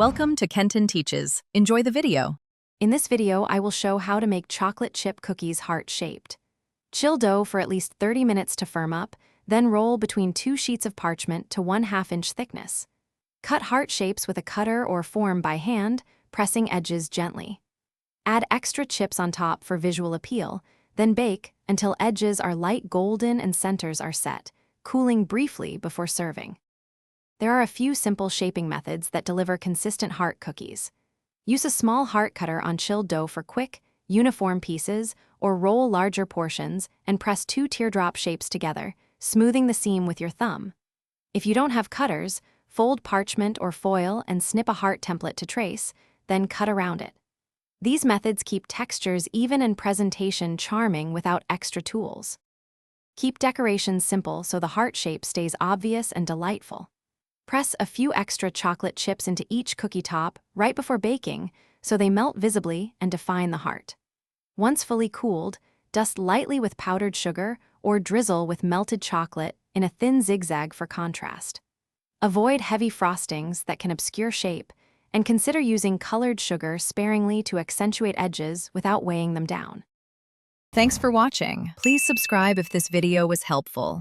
Welcome to Kenton Teaches. Enjoy the video. In this video, I will show how to make chocolate chip cookies heart-shaped. Chill dough for at least 30 minutes to firm up, then roll between 2 sheets of parchment to 1/2 inch thickness. Cut heart shapes with a cutter or form by hand, pressing edges gently. Add extra chips on top for visual appeal, then bake until edges are light golden and centers are set, cooling briefly before serving. There are a few simple shaping methods that deliver consistent heart cookies. Use a small heart cutter on chilled dough for quick, uniform pieces, or roll larger portions and press 2 teardrop shapes together, smoothing the seam with your thumb. If you don't have cutters, fold parchment or foil and snip a heart template to trace, then cut around it. These methods keep textures even and presentation charming without extra tools. Keep decorations simple so the heart shape stays obvious and delightful. Press a few extra chocolate chips into each cookie top right before baking so they melt visibly and define the heart. Once fully cooled, dust lightly with powdered sugar or drizzle with melted chocolate in a thin zigzag for contrast. Avoid heavy frostings that can obscure shape, and consider using colored sugar sparingly to accentuate edges without weighing them down. Thanks for watching. Please subscribe if this video was helpful.